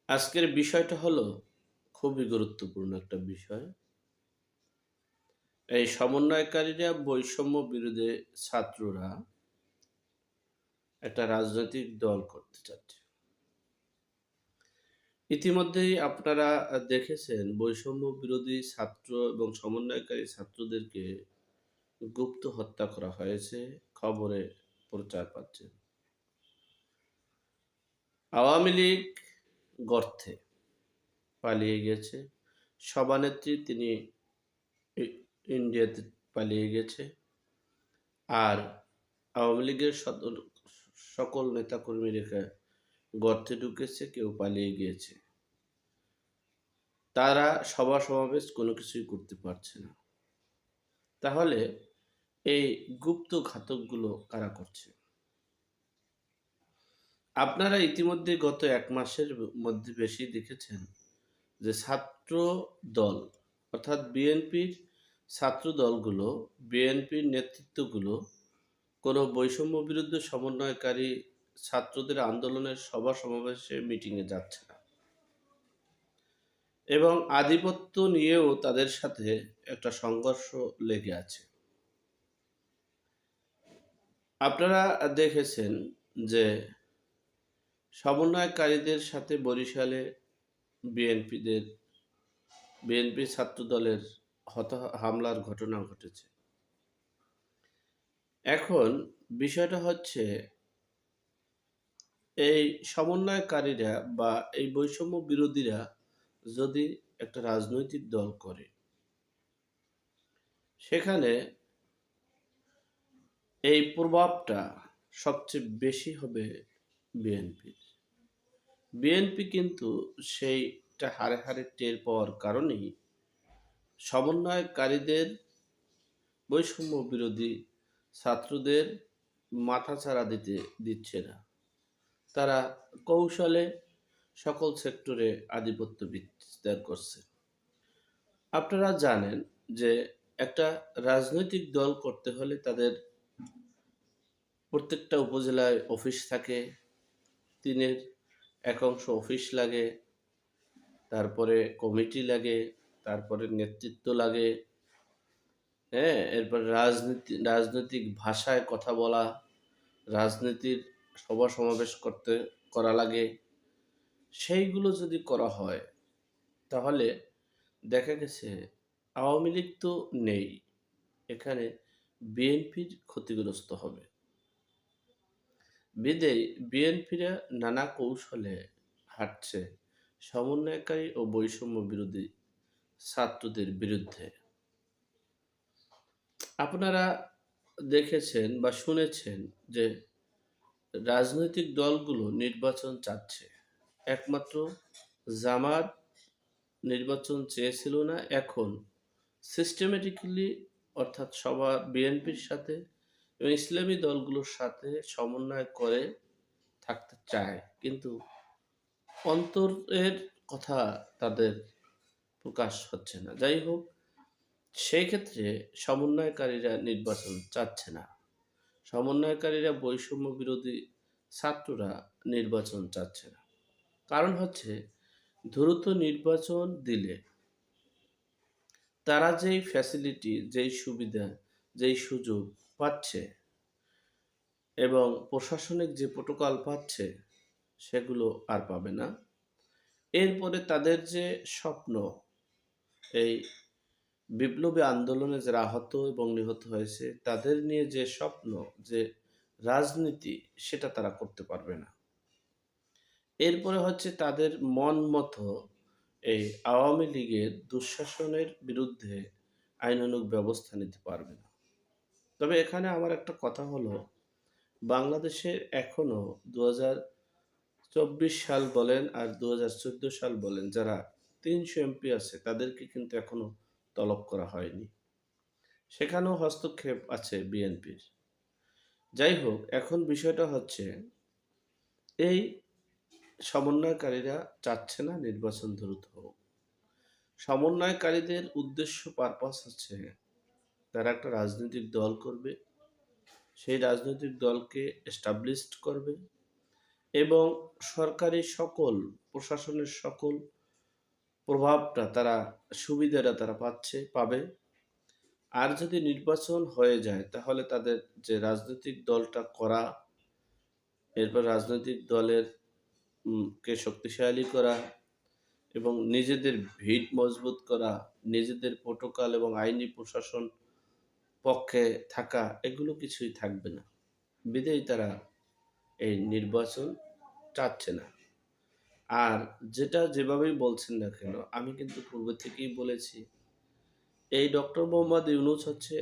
আজকের বিষয়টা হলো খুবই গুরুত্বপূর্ণ একটা বিষয়। এই সমন্বয়কারীরা বৈষম্য বিরোধী ছাত্ররা একটা রাজনৈতিক দল করতে চাচ্ছে। ইতিমধ্যেই আপনারা দেখেছেন বৈষম্য বিরোধী ছাত্র এবং সমন্বয়কারী ছাত্রদেরকে গুপ্ত হত্যা করা হয়েছে, খবরে প্রচার পাচ্ছে। আওয়ামী লীগ গর্তে পালিয়ে গেছে। সভানেত্রী তিনি ই ইন্ডিয়াতে পালিয়ে গেছে। আর আওয়ামী লীগের সকল নেতাকর্মীরা গর্তে ঢুকেছে, কেউ পালিয়ে গিয়েছে। তারা সভা সমাবেশ কোনো কিছুই করতে পারছে না। তাহলে এই গুপ্ত ঘাতকগুলো কারা করছে? আপনারা ইতিমধ্যে গত ১ মাসের মধ্যে বেশি দেখেছেন যে ছাত্র দল অর্থাৎ বিএনপির ছাত্র দলগুলো, বিএনপির নেতৃত্বগুলো কোনো বৈষম্য বিরুদ্ধে সমন্বয়কারী ছাত্রদের আন্দোলনের সভা সমাবেশে মিটিংয়ে যাচ্ছে না এবং আধিপত্য নিয়েও তাদের সাথে একটা সংঘর্ষ লেগে আছে। আপনারা দেখেছেন যে সমন্বয়কারীদের সাথে বরিশালে বিএনপিদের বিএনপি ছাত্র দলের হামলার ঘটনা ঘটেছে। এখন বিষয়টা হচ্ছে এই সমন্বয়কারীরা বা এই বৈষম্য বিরোধীরা যদি একটা রাজনৈতিক দল করে, সেখানে এই প্রভাবটা সবচেয়ে বেশি হবে বিএনপির। বিএনপি কিন্তু সেইটা হাড়ে হাড়ে টের পাওয়ার কারণেই সমন্বয়কারীদের বৈষম্য বিরোধী ছাত্রদের মাথাচাড়া দিচ্ছে না। তারা কৌশলে সকল সেক্টরে আধিপত্য বিস্তার করছে। আপনারা জানেন যে একটা রাজনৈতিক দল করতে হলে তাদের প্রত্যেকটা উপজেলায় অফিস থাকে, ৩-এর একাংশ অফিস লাগে, তারপরে কমিটি লাগে, তারপরে নেতৃত্ব লাগে, হ্যাঁ? এরপর রাজনৈতিক ভাষায় কথা বলা, রাজনীতির সভা সমাবেশ করা লাগে। সেইগুলো যদি করা হয়, তাহলে দেখা গেছে আওয়ামী লীগ তো নেই। এখানে বিএনপির ক্ষতিগ্রস্ত হবে। বিদেয় বিএনপিরা নানা কৌশলে হাঁটছে সমন্বয়কারী ও বৈষম্য বিরোধী ছাত্রদের বিরুদ্ধে। আপনারা দেখেছেন বা শুনেছেন যে রাজনৈতিক দলগুলো নির্বাচন চাচ্ছে। একমাত্র জামাত নির্বাচন চেয়েছিল না, এখন সিস্টেমেটিক্যালি অর্থাৎ বিএনপির সাথে এবং ইসলামী দলগুলোর সাথে সমন্বয় করে থাকতে চায়, কিন্তু অন্তরের কথা তাদের প্রকাশ হচ্ছে না। যাই হোক, সেই ক্ষেত্রে সমন্বয়কারীরা নির্বাচন চাচ্ছে না। সমন্বয়কারীরা বৈষম্য বিরোধী ছাত্ররা নির্বাচন চাচ্ছে না। কারণ হচ্ছে দ্রুত নির্বাচন দিলে তারা যেই ফ্যাসিলিটি, যেই সুবিধা, যেই সুযোগ পাচ্ছে এবং প্রশাসনিক যে প্রোটোকল পাচ্ছে, সেগুলো আর পাবে না। এরপরে তাদের যে স্বপ্ন, এই বিপ্লবী আন্দোলনে যারা আহত এবং নিহত হয়েছে তাদের নিয়ে যে স্বপ্ন, যে রাজনীতি, সেটা তারা করতে পারবে না। এরপরে হচ্ছে তাদের মন মতো এই আওয়ামী লীগের দুঃশাসনের বিরুদ্ধে আইনানুগ ব্যবস্থা নিতে পারবে না। তবে এখানে আমার একটা কথা হলো, বাংলাদেশে এখনো ২০২৪ সাল বলেন আর ২০১৪ সাল বলেন, যারা ৩০০ এমপি আছে তাদেরকে কিন্তু এখনো তলব করা হয়নি। সেখানেও হস্তক্ষেপ আছে বিএনপির। যাই হোক, এখন বিষয়টা হচ্ছে এই সমন্বয়কারীরা চাচ্ছে না নির্বাচন দ্রুত হোক। সমন্বয়কারীদের উদ্দেশ্য পারপাস হচ্ছে তারা একটা রাজনৈতিক দল করবে, সেই রাজনৈতিক দলকে এস্টাবলিশড করবে এবং সরকারি সকল প্রশাসনের সকল প্রভাবটা তারা সুবিধাটা তারা পাবে। আর যদি নির্বাচন হয়ে যায় তাহলে তাদের যে রাজনৈতিক দলটা করা, এরপর রাজনৈতিক দলের কে শক্তিশালী করা এবং নিজেদের ভিত মজবুত করা, নিজেদের প্রোটোকল এবং আইনি প্রশাসন পক্ষে থাকা, এগুলো কিছুই থাকবে না। বিধায় তারা এই নির্বাচন চাচ্ছে না। আর যেটা যেভাবেই বলছেন না কেন, আমি কিন্তু পূর্বে থেকেই বলেছি, এই ডক্টর মোহাম্মদ ইউনূস হচ্ছে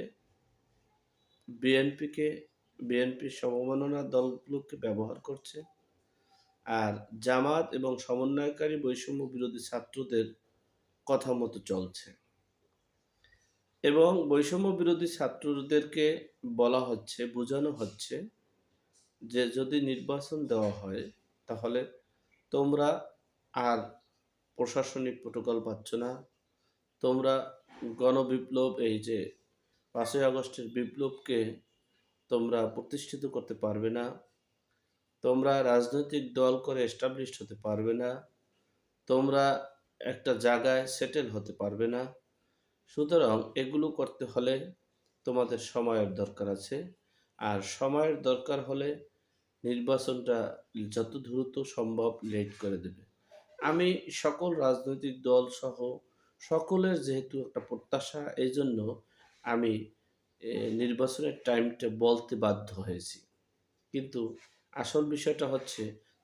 বিএনপির সমমনা দলগুলোকে ব্যবহার করছে। আর জামাত এবং সমন্বয়কারী বৈষম্য বিরোধী ছাত্রদের কথা মতো চলছে। এবং বৈষম্য বিরোধী ছাত্রদেরকে বলা হচ্ছে, বোঝানো হচ্ছে যে যদি নির্বাচন দেওয়া হয় তাহলে তোমরা আর প্রশাসনিক প্রোটোকল পাচ্ছ না, তোমরা গণবিপ্লব, এই যে ৫ই আগস্টের বিপ্লবকে তোমরা প্রতিষ্ঠিত করতে পারবে না, তোমরা রাজনৈতিক দল করে এস্টাবলিশড হতে পারবে না, তোমরা একটা জায়গায় সেটেল হতে পারবে না। সুতরাং এগুলো করতে হলে তোমাদের সময়ের দরকার আছে। আর সময়ের দরকার হলে নির্বাচনটা যত দ্রুত সম্ভব লেট করে দেবে। আমি সকল রাজনৈতিক দল সহ সকলের যেহেতু একটা প্রত্যাশা, এই জন্য আমি নির্বাচনের টাইমটা বলতে বাধ্য হয়েছি। কিন্তু আসল বিষয়টা হচ্ছে,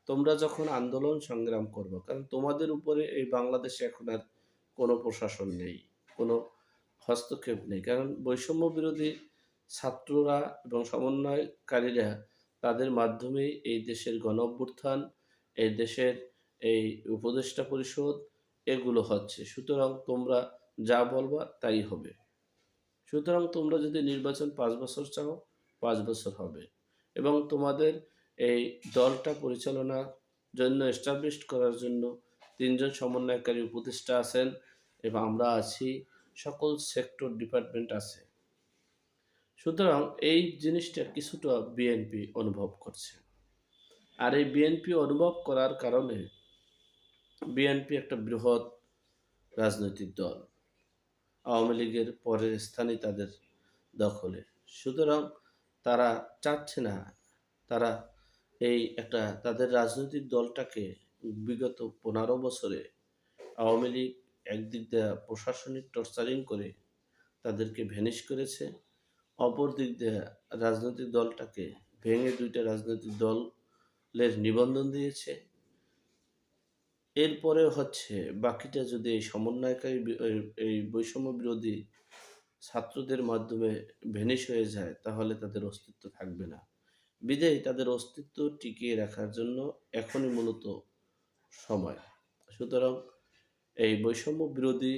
তোমরা যখন আন্দোলন সংগ্রাম করবে, কারণ তোমাদের উপরে এই বাংলাদেশে এখন আর কোনো প্রশাসন নেই, কোনো হস্তক্ষেপ নেই, কারণ বৈষম্য বিরোধী ছাত্ররা এবং সমন্বয়কারীরা, তাদের মাধ্যমেই এই দেশের গণ অভ্যুত্থান, এই দেশের এই উপদেষ্টা পরিষদ, এগুলো হচ্ছে। সুতরাং তোমরা যা বলবা তাই হবে। সুতরাং তোমরা যদি নির্বাচন ৫ বছর চাও, ৫ বছর হবে। এবং তোমাদের এই দলটা পরিচালনার জন্য, এস্টাবলিশড করার জন্য ৩ জন সমন্বয়কারী উপদেষ্টা আছেন এবং আমরা আছি, সকল সেক্টর ডিপার্টমেন্ট আছে। সুতরাং এই জিনিসটা কিছুটা বিএনপি অনুভব করছে। আর এই বিএনপি অনুভব করার কারণে, বিএনপি একটা বৃহৎ রাজনৈতিক দল, আওয়ামী লীগের পরের স্থানই তাদের দখলে। সুতরাং তারা চাচ্ছে না, তারা এই একটা তাদের রাজনৈতিক দলটাকে বিগত ১৫ বছরে আওয়ামী লীগ একদিক দিয়ে প্রশাসনিক টর্চারিং করে তাদেরকে ভ্যানিশ করেছে, অপর দিক দিয়ে রাজনৈতিক দলটাকে ভেঙে ২টা রাজনৈতিক দলের নিবন্ধন দিয়েছে। এরপরে হচ্ছে বাকিটা যদি এই সমন্বয়কারী এই বৈষম্য বিরোধী ছাত্রদের মাধ্যমে ভ্যানিশ হয়ে যায়, তাহলে তাদের অস্তিত্ব থাকবে না। বিধায় তাদের অস্তিত্ব টিকিয়ে রাখার জন্য এখনই মূলত সময়। সুতরাং এই বৈষম্য বিরোধী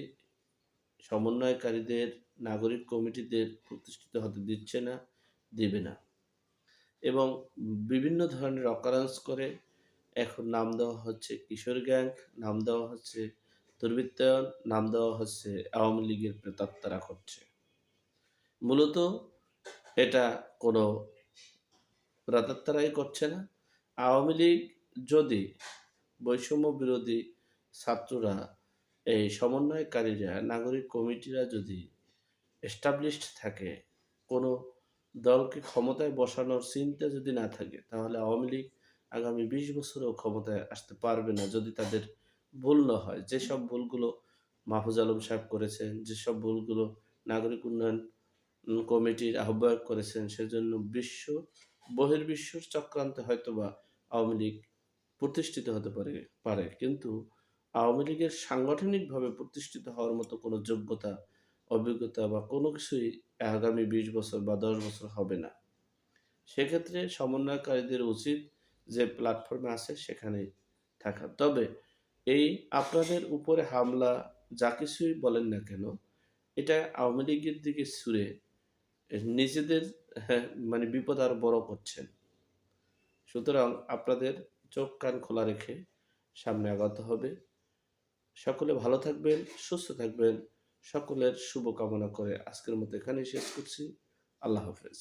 সমন্বয়কারীদের, নাগরিক কমিটিদের প্রতিষ্ঠিত হতে দিচ্ছে না, দিবে না। এবং বিভিন্ন ধরনের অকারেন্স করে এখন নাম দেওয়া হচ্ছে কিশোর গ্যাং, নাম দেওয়া হচ্ছে দুর্বৃত্তায়ন, নাম দেওয়া হচ্ছে আওয়ামী লীগের প্রেতাত্মারা করছে। মূলত এটা কোনো প্রেতাত্মারাই করছে না। আওয়ামী লীগ যদি, বৈষম্য বিরোধী ছাত্ররা, এই সমন্বয়কারীরা, নাগরিক কমিটিরা যদি এস্টাবলিশড থাকে, কোনো দলকে ক্ষমতায় বসানোর চিন্তা যদি না থাকে, তাহলে আওয়ামী লীগ আগামী ২০ বছরেও ক্ষমতায় আসতে পারবে না, যদি তাদের ভুল না হয়। যেসব ভুলগুলো মাহফুজ আলম সাহেব করেছেন, যেসব ভুলগুলো নাগরিক উন্নয়ন কমিটির আহ্বায়ক করেছেন, সেজন্য বহির্বিশ্বর চক্রান্তে হয়তোবা আওয়ামী লীগ প্রতিষ্ঠিত হতে পারে, কিন্তু আওয়ামী লীগের সাংগঠনিকভাবে প্রতিষ্ঠিত হওয়ার মতো কোনো যোগ্যতা, অভিজ্ঞতা বা কোনো কিছুই আগামী ২০ বছর বা ১০ বছর হবে না। সেক্ষেত্রে সমন্বয়কারীদের উচিত যে প্ল্যাটফর্মে আছে সেখানে থাকা। তবে এই আপনাদের উপরে হামলা যা কিছুই বলেন না কেন, এটা আওয়ামী লীগের দিকে ছুড়ে নিজেদের, মানে বিপদ আরো বড় করছেন। সুতরাং আপনাদের চোখ কান খোলা রেখে সামনে আগাতে হবে। সকলে ভালো থাকবেন, সুস্থ থাকবেন, সকলের শুভকামনা করে আজকের মতো এখানেই শেষ করছি। আল্লাহ হাফেজ।